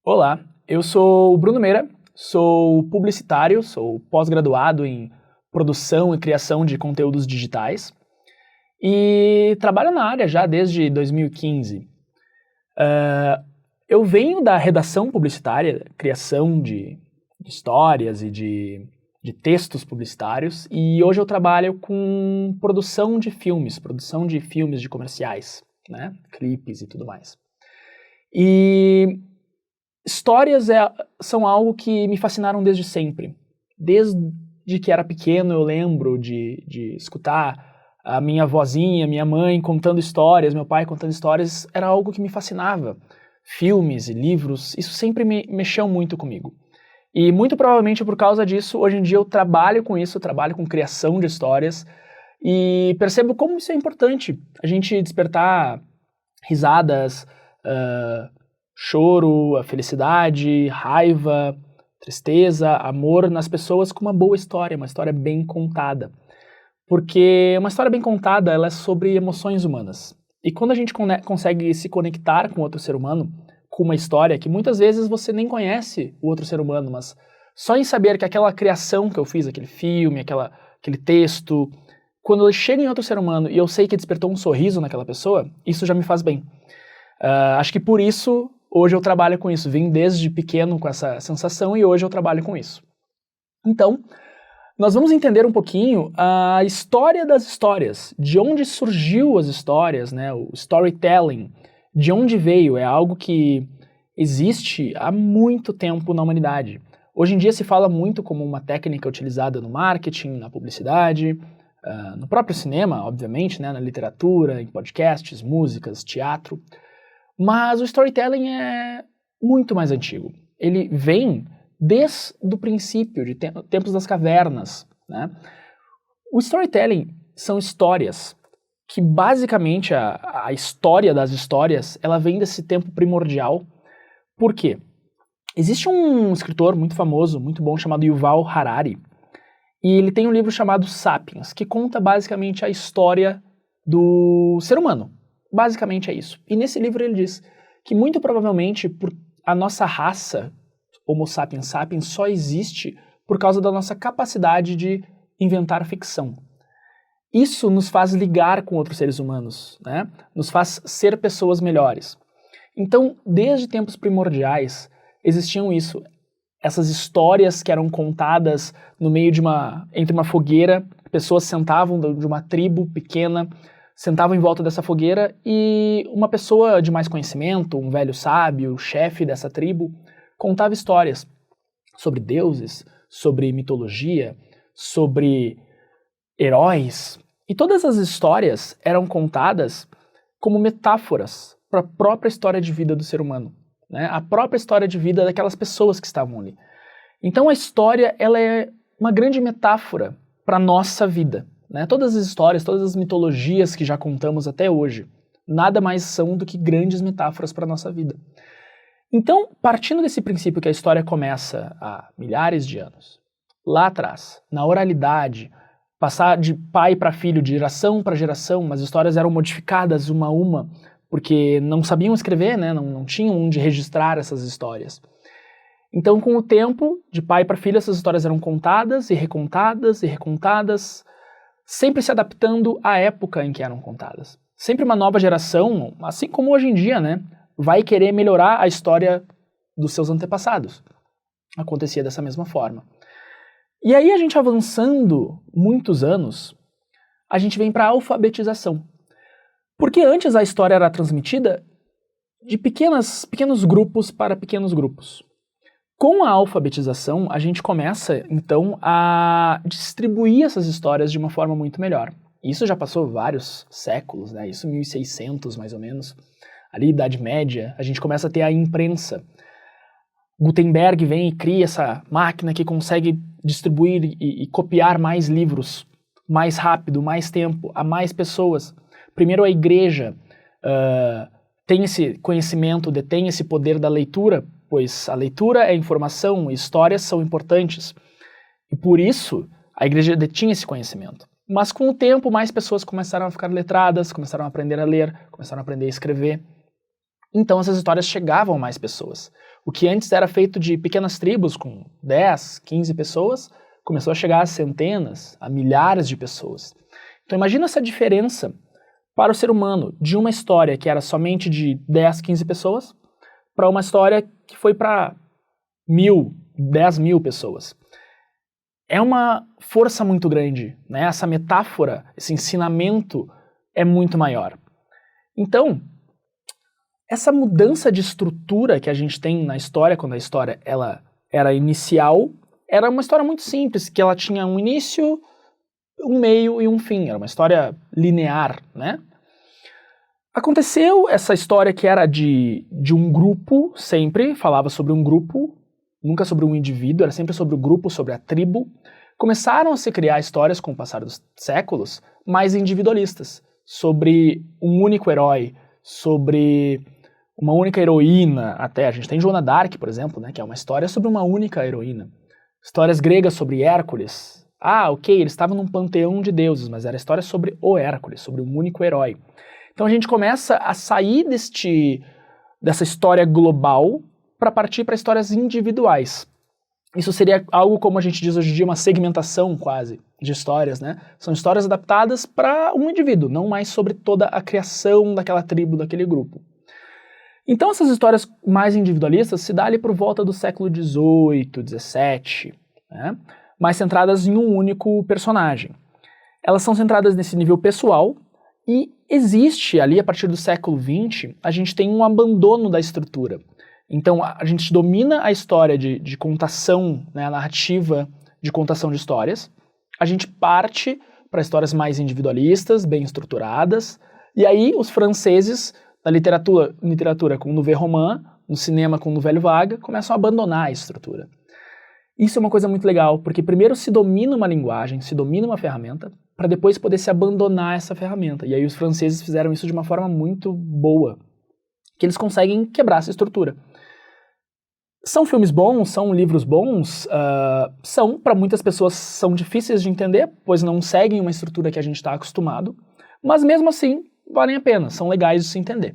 Olá, eu sou o Bruno Meira, sou publicitário, sou pós-graduado em produção e criação de conteúdos digitais e trabalho na área já desde 2015. Eu venho da redação publicitária, criação de histórias e de textos publicitários, e hoje eu trabalho com produção de filmes de comerciais, né? Clipes e tudo mais. E histórias são algo que me fascinaram desde sempre. Desde que era pequeno eu lembro de escutar a minha vozinha, minha mãe contando histórias, meu pai contando histórias, era algo que me fascinava. Filmes e livros, isso sempre me mexeu muito comigo. E muito provavelmente por causa disso, hoje em dia eu trabalho com isso, eu trabalho com criação de histórias e percebo como isso é importante. A gente despertar risadas, choro, a felicidade, raiva, tristeza, amor nas pessoas com uma boa história, uma história bem contada. Porque uma história bem contada, ela é sobre emoções humanas. E quando a gente consegue se conectar com outro ser humano, com uma história que muitas vezes você nem conhece o outro ser humano, mas só em saber que aquela criação que eu fiz, aquele filme, aquele texto, quando ele chega em outro ser humano e eu sei que despertou um sorriso naquela pessoa, isso já me faz bem. Acho que por isso hoje eu trabalho com isso. Vim desde pequeno com essa sensação e hoje eu trabalho com isso. Então, nós vamos entender um pouquinho a história das histórias, de onde surgiu as histórias, né? O storytelling, de onde veio, é algo que existe há muito tempo na humanidade. Hoje em dia se fala muito como uma técnica utilizada no marketing, na publicidade, no próprio cinema, obviamente, né? Na literatura, em podcasts, músicas, teatro. Mas o storytelling é muito mais antigo. Ele vem desde o princípio, de tempos das cavernas, né? O storytelling são histórias que basicamente a história das histórias, ela vem desse tempo primordial. Por quê? Existe um escritor muito famoso, muito bom, chamado Yuval Harari, e ele tem um livro chamado Sapiens, que conta basicamente a história do ser humano. Basicamente é isso. E nesse livro ele diz que muito provavelmente a nossa raça, Homo sapiens sapiens, só existe por causa da nossa capacidade de inventar ficção. Isso nos faz ligar com outros seres humanos, né? Nos faz ser pessoas melhores. Então, desde tempos primordiais, existiam isso. Essas histórias que eram contadas no meio entre uma fogueira, pessoas sentavam de uma tribo pequena, sentavam em volta dessa fogueira e uma pessoa de mais conhecimento, um velho sábio, chefe dessa tribo, contava histórias sobre deuses, sobre mitologia, sobre heróis. E todas as histórias eram contadas como metáforas para a própria história de vida do ser humano, né? A própria história de vida daquelas pessoas que estavam ali. Então a história, ela é uma grande metáfora para a nossa vida, né? Todas as histórias, todas as mitologias que já contamos até hoje, nada mais são do que grandes metáforas para a nossa vida. Então, partindo desse princípio que a história começa há milhares de anos, lá atrás, na oralidade, passar de pai para filho, de geração para geração, as histórias eram modificadas uma a uma, porque não sabiam escrever, né? Não tinham onde registrar essas histórias. Então, com o tempo, de pai para filho, essas histórias eram contadas e recontadas e recontadas, sempre se adaptando à época em que eram contadas. Sempre uma nova geração, assim como hoje em dia, né? Vai querer melhorar a história dos seus antepassados. Acontecia dessa mesma forma. E aí a gente avançando muitos anos, a gente vem para a alfabetização. Porque antes a história era transmitida de pequenos grupos para pequenos grupos. Com a alfabetização, a gente começa, então, a distribuir essas histórias de uma forma muito melhor. Isso já passou vários séculos, né? Isso 1600, mais ou menos. Ali, Idade Média, a gente começa a ter a imprensa. Gutenberg vem e cria essa máquina que consegue distribuir e copiar mais livros, mais rápido, mais tempo, a mais pessoas. Primeiro a igreja tem esse conhecimento, detém esse poder da leitura, pois a leitura é informação, histórias são importantes. E por isso a igreja detinha esse conhecimento. Mas com o tempo mais pessoas começaram a ficar letradas, começaram a aprender a ler, começaram a aprender a escrever. Então essas histórias chegavam a mais pessoas. O que antes era feito de pequenas tribos com 10, 15 pessoas, começou a chegar a centenas, a milhares de pessoas. Então imagina essa diferença para o ser humano de uma história que era somente de 10, 15 pessoas para uma história que foi para 1.000, 10.000 pessoas. É uma força muito grande, né? Essa metáfora, esse ensinamento é muito maior. Então, essa mudança de estrutura que a gente tem na história, quando a história ela era inicial, era uma história muito simples, que ela tinha um início, um meio e um fim. Era uma história linear, né? Aconteceu essa história que era de um grupo, sempre falava sobre um grupo, nunca sobre um indivíduo, era sempre sobre o grupo, sobre a tribo. Começaram a se criar histórias com o passar dos séculos mais individualistas, sobre um único herói, sobre uma única heroína até. A gente tem Joana d'Arc, por exemplo, né, que é uma história sobre uma única heroína. Histórias gregas sobre Hércules. Ah, ok, ele estava num panteão de deuses, mas era história sobre o Hércules, sobre um único herói. Então a gente começa a sair dessa história global para partir para histórias individuais. Isso seria algo como a gente diz hoje em dia, uma segmentação quase de histórias, né? São histórias adaptadas para um indivíduo, não mais sobre toda a criação daquela tribo, daquele grupo. Então essas histórias mais individualistas se dão ali por volta do século XVIII, XVII, né? Mais centradas em um único personagem. Elas são centradas nesse nível pessoal e existe ali, a partir do século XX, a gente tem um abandono da estrutura. Então a gente domina a história de contação, né, a narrativa de contação de histórias, a gente parte para histórias mais individualistas, bem estruturadas, e aí os franceses, na literatura com Nouvelle Roman, no cinema com Nouvelle Vague, começam a abandonar a estrutura. Isso é uma coisa muito legal, porque primeiro se domina uma linguagem, se domina uma ferramenta, para depois poder se abandonar essa ferramenta. E aí os franceses fizeram isso de uma forma muito boa, que eles conseguem quebrar essa estrutura. São filmes bons, são livros bons, são, para muitas pessoas, são difíceis de entender, pois não seguem uma estrutura que a gente está acostumado, mas mesmo assim, valem a pena, são legais de se entender.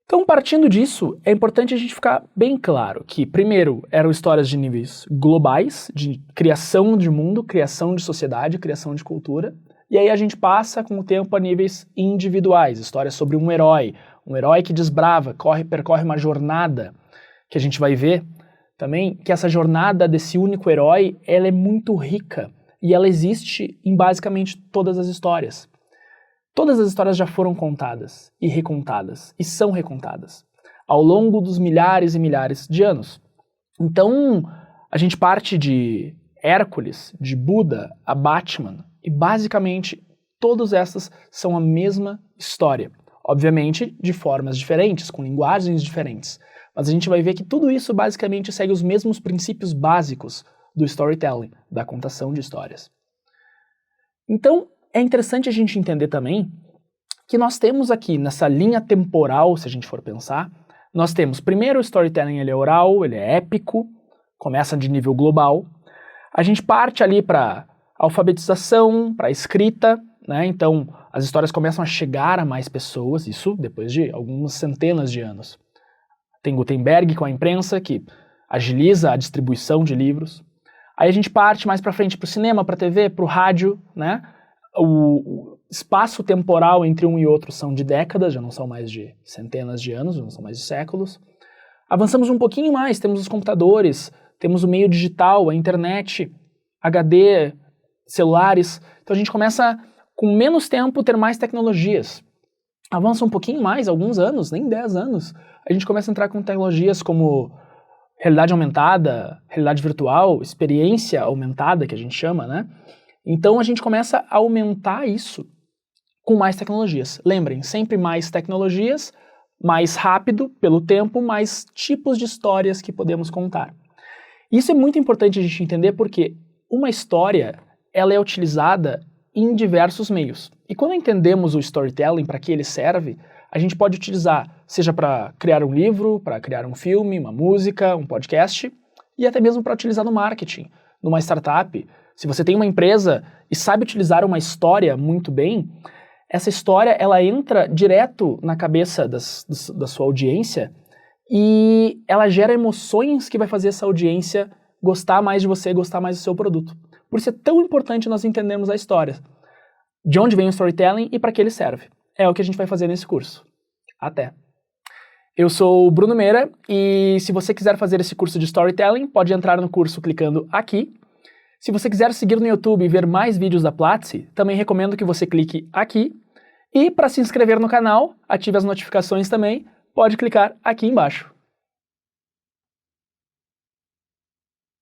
Então, partindo disso, é importante a gente ficar bem claro que, primeiro, eram histórias de níveis globais, de criação de mundo, criação de sociedade, criação de cultura, e aí a gente passa com o tempo a níveis individuais, histórias sobre um herói que desbrava, percorre uma jornada, que a gente vai ver também, que essa jornada desse único herói, ela é muito rica, e ela existe em basicamente todas as histórias. Todas as histórias já foram contadas e recontadas, e são recontadas, ao longo dos milhares e milhares de anos. Então, a gente parte de Hércules, de Buda, a Batman, e basicamente todas essas são a mesma história. Obviamente, de formas diferentes, com linguagens diferentes. Mas a gente vai ver que tudo isso basicamente segue os mesmos princípios básicos do storytelling, da contação de histórias. Então, é interessante a gente entender também que nós temos aqui, nessa linha temporal, se a gente for pensar, nós temos, primeiro, o storytelling ele é oral, ele é épico, começa de nível global. A gente parte ali para alfabetização, para escrita, né? Então as histórias começam a chegar a mais pessoas, isso depois de algumas centenas de anos. Tem Gutenberg com a imprensa, que agiliza a distribuição de livros. Aí a gente parte mais para frente para o cinema, para a TV, para o rádio, né? O espaço temporal entre um e outro são de décadas, já não são mais de centenas de anos, já não são mais de séculos. Avançamos um pouquinho mais, temos os computadores, temos o meio digital, a internet, HD, celulares. Então a gente começa, com menos tempo, ter mais tecnologias. Avança um pouquinho mais, alguns anos, nem 10 anos, a gente começa a entrar com tecnologias como realidade aumentada, realidade virtual, experiência aumentada, que a gente chama, né? Então a gente começa a aumentar isso com mais tecnologias. Lembrem, sempre mais tecnologias, mais rápido pelo tempo, mais tipos de histórias que podemos contar. Isso é muito importante a gente entender porque uma história ela é utilizada em diversos meios. E quando entendemos o storytelling, para que ele serve, a gente pode utilizar, seja para criar um livro, para criar um filme, uma música, um podcast, e até mesmo para utilizar no marketing, numa startup. Se você tem uma empresa e sabe utilizar uma história muito bem, essa história ela entra direto na cabeça da sua audiência e ela gera emoções que vai fazer essa audiência gostar mais de você, gostar mais do seu produto. Por isso é tão importante nós entendermos a história. De onde vem o storytelling e para que ele serve. É o que a gente vai fazer nesse curso. Até! Eu sou o Bruno Meira e se você quiser fazer esse curso de storytelling, pode entrar no curso clicando aqui. Se você quiser seguir no YouTube e ver mais vídeos da Platzi, também recomendo que você clique aqui. E para se inscrever no canal, ative as notificações também, pode clicar aqui embaixo.